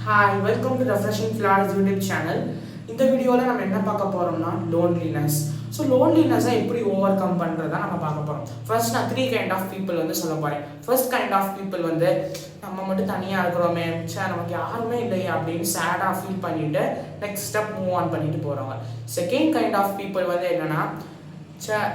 Hi, welcome to Refreshing Flowers YouTube channel. இந்த வீடியோவில் நம்ம என்ன பார்க்க போகிறோம்னா லோன்லினஸ். ஸோ லோன்லினஸை எப்படி ஓவர் கம் பண்ணுறதா நம்ம பார்க்க போகிறோம். ஃபர்ஸ்ட் நான் 3 கைண்ட் ஆஃப் பீப்புள் வந்து சொல்ல போகிறேன். ஃபர்ஸ்ட் கைண்ட் ஆஃப் பீப்புள் வந்து நம்ம மட்டும் தனியாக இருக்கிறோமே, சார் நமக்கு யாருமே இல்லையே அப்படின்னு சேடாக ஃபீல் பண்ணிவிட்டு நெக்ஸ்ட் ஸ்டெப் மூவ் ஆன் பண்ணிட்டு போகிறவங்க. செகண்ட் கைண்ட் ஆஃப் பீப்புள் வந்து என்னென்னா, சார்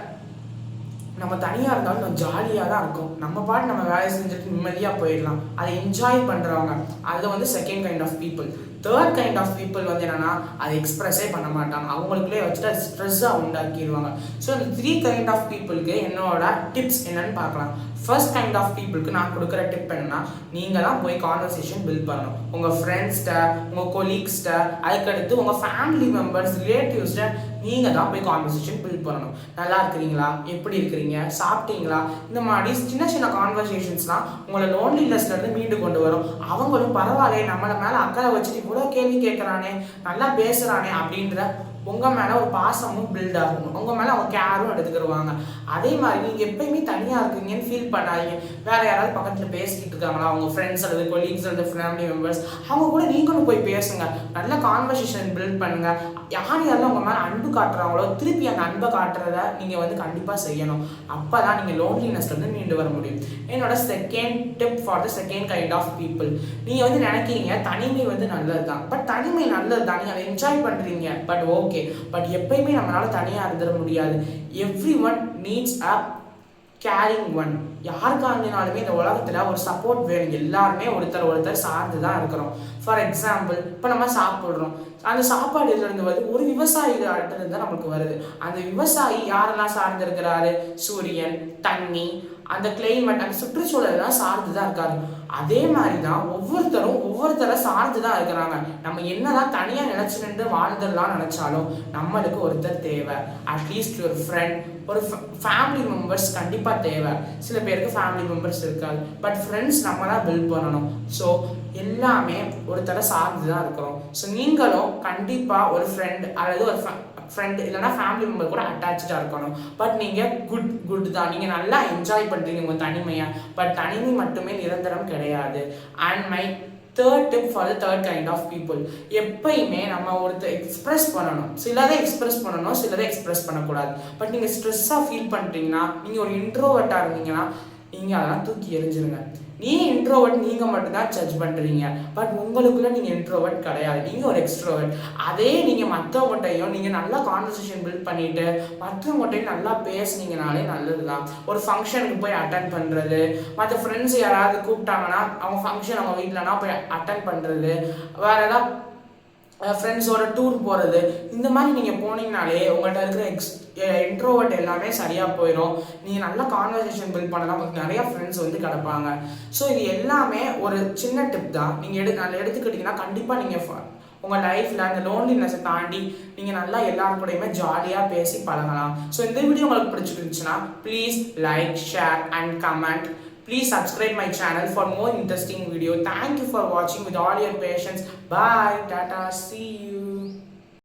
நம்ம தனியாக இருந்தாலும் நம்ம ஜாலியாக தான் இருக்கும், நம்ம பாட்டு நம்ம வேலை செஞ்சுட்டு நிம்மதியாக போயிடலாம், அதை என்ஜாய் பண்ணுறவங்க. அது வந்து second kind of people. Third kind of people வந்து என்னென்னா, அதை எக்ஸ்ப்ரெஸ்ஸே பண்ண மாட்டாங்க, அவங்களுக்குள்ளே வச்சுட்டு அது ஸ்ட்ரெஸ்ஸாக உண்டாக்கிடுவாங்க. ஸோ இந்த 3 கைண்ட் ஆஃப் பீப்புளுக்கு என்னோட டிப்ஸ் என்னன்னு பார்க்கலாம். ஃபர்ஸ்ட் கைண்ட் ஆஃப் பீப்புளுக்கு நான் கொடுக்குற டிப் என்னன்னா, நீங்கள் தான் போய் கான்வர்சேஷன் பில்ட் பண்ணணும். உங்கள் ஃப்ரெண்ட்ஸ்கிட்ட, உங்கள் கொலீக்ஸ்கிட்ட, அதுக்கடுத்து உங்கள் ஃபேமிலி மெம்பர்ஸ், ரிலேட்டிவ்ஸ்கிட்ட நீங்கள் தான் போய் கான்வர்சேஷன் பில்ட் பண்ணணும். நல்லா இருக்கிறீங்களா, எப்படி இருக்கிறீங்க, சாப்பிட்டீங்களா, இந்த மாதிரி சின்ன சின்ன கான்வர்சேஷன்ஸ்லாம் உங்களை லோன்லினஸ்லேருந்து மீண்டு கொண்டு வரும். அவங்களும் பரவாயில்ல, நம்மளை மேலே அக்கறை வச்சுட்டு இவ்வளோ கேள்வி கேட்குறானே, நல்லா பேசுகிறானே அப்படின்ற உங்கள் மேலே ஒரு பாசமும் பில்ட் ஆகணும், உங்கள் மேலே அவங்க கேரும் எடுத்துக்கிடுவாங்க. அதே மாதிரி நீங்கள் எப்பயுமே தனியாக இருக்கீங்கன்னு ஃபீல் பண்ணாதீங்க. வேறு யாராவது பக்கத்தில் பேசிக்கிட்டு இருக்காங்களா, உங்கள் ஃப்ரெண்ட்ஸ் அல்லது கொலீக்ஸ் அல்லது ஃபேமிலி மெம்பர்ஸ், அவங்க கூட நீங்களும் போய் பேசுங்க, நல்ல கான்வர்சேஷன் பில்ட் பண்ணுங்கள். யார் யாரெல்லாம் உங்கள் மேலே அன்பு காட்டுறாங்களோ திருப்பி அந்த அன்பை காட்டுறத நீங்கள் வந்து கண்டிப்பாக செய்யணும். அப்போ தான் நீங்கள் லோன்லினஸ்லேருந்து மீண்டு வர முடியும். என்னோட second tip for the second kind of people. நீங்கள் வந்து நினைக்கிறீங்க தனிமை வந்து நல்லது தான், பட் தனிமை நல்லது தான், நீங்கள் அதை என்ஜாய் பண்ணுறீங்க, பட் ஓகே, பட் எப்பயுமே நம்மளால தனியாக இருந்துட முடியாது. Everyone needs a caring one. யாருக்காண்டினாலுமே இந்த உலகத்தில் ஒரு சப்போர்ட் வேணும். எல்லாருமே ஒருத்தர் சார்ந்து தான் இருக்கிறோம். ஃபார் எக்ஸாம்பிள், இப்போ நம்ம சாப்பிட்றோம், அந்த சாப்பாடு இருந்து வருது ஒரு விவசாயிகிட்ட தான் நமக்கு வருது. அந்த விவசாயி யாரெல்லாம் சார்ந்து இருக்கிறாரு? சூரியன், தண்ணி, அந்த கிளைமேட், அந்த சுற்றுச்சூழலாம் சார்ந்து தான் இருக்காரு. அதே மாதிரி தான் ஒவ்வொருத்தரை சார்ந்து தான் இருக்கிறாங்க. நம்ம என்னதான் தனியாக நினைச்சு நின்று வாழ்ந்துடலாம் நினைச்சாலும் நம்மளுக்கு ஒருத்தர் தேவை. அட்லீஸ்ட் ஒரு ஃப்ரெண்ட், ஒரு ஃபேமிலி மெம்பர்ஸ் கண்டிப்பாக தேவை. சில பேருக்கு ஃபேமிலி மெம்பர்ஸ் இருக்காது, பட் ஃப்ரெண்ட்ஸ் நம்ம தான் பில்ட் பண்ணணும். ஸோ எல்லாமே ஒருத்தரை சார்ந்து தான் இருக்கிறோம். ஸோ நீங்களும் கண்டிப்பாக ஒரு ஃப்ரெண்ட் அல்லது ஒரு ஃப்ரெண்ட் இல்லைனா ஃபேமிலி மெம்பர் கூட அட்டாச்சாக இருக்கணும். பட் நீங்கள் குட் தான், நீங்கள் நல்லா என்ஜாய் பண்ணுறீங்க உங்கள் தனிமையை, பட் தனிமை மட்டுமே நிரந்தரம் கிடையாது. And my third tip for the third kind of people, எப்பயுமே நம்ம ஒருத்தர் எக்ஸ்ப்ரெஸ் பண்ணணும். சிலதை எக்ஸ்ப்ரெஸ் பண்ணணும், சிலதை எக்ஸ்ப்ரெஸ் பண்ணக்கூடாது. பட் நீங்கள் ஸ்ட்ரெஸ்ஸாக ஃபீல் பண்ணுறீங்கன்னா, நீங்கள் ஒரு இன்ட்ரோவர்ட்டாக இருந்தீங்கன்னா நீங்கள் அதெல்லாம் தூக்கி எறிஞ்சிருங்க. இன்ட்ரோவர்ட் நீங்கள் மட்டும்தான் ஜட்ஜ் பண்ணுறீங்க, பட் உங்களுக்குள்ள நீங்கள் இன்ட்ரோவர்ட் கிடையாது, நீங்கள் ஒரு எக்ஸ்ட்ரோவர்ட். அதே நீங்கள் மற்றவங்கள்ட்டையும் நீங்கள் நல்லா கான்வர்சேஷன் பில்ட் பண்ணிவிட்டு மற்றவங்கள்ட்டையும் நல்லா பேசுனீங்கனாலே நல்லது தான். ஒரு ஃபங்க்ஷனுக்கு போய் அட்டன் பண்ணுறது, மற்ற ஃப்ரெண்ட்ஸ் யாராவது கூப்பிட்டாங்கன்னா அவங்க ஃபங்க்ஷன் அவங்க வீட்டிலனா போய் அட்டன் பண்ணுறது, வேறு ஏதாவது ஃப்ரெண்ட்ஸோட டூர் போகிறது, இந்த மாதிரி நீங்கள் போனீங்கனாலே உங்கள்கிட்ட இருக்கிற இன்ட்ரோவர்ட் எல்லாமே சரியாக போயிடும். நீங்கள் நல்லா கான்வர்சேஷன் பில்ட் பண்ணலாம், உங்களுக்கு நிறையா ஃப்ரெண்ட்ஸ் வந்து கிடப்பாங்க. ஸோ இது எல்லாமே ஒரு சின்ன டிப் தான். நீங்கள் எடுத்துக்கிட்டிங்கன்னா கண்டிப்பாக நீங்கள் உங்கள் லைஃப்பில் அந்த லோன்லினஸை தாண்டி நீங்கள் நல்லா எல்லாரும் கூடயுமே ஜாலியாக பேசி பழகலாம். ஸோ இந்த வீடியோ உங்களுக்கு பிடிச்சிருந்துச்சுன்னா please like, share and comment. Please subscribe my channel for more interesting video. Thank you for watching with all your patience. Bye. Tata. See you.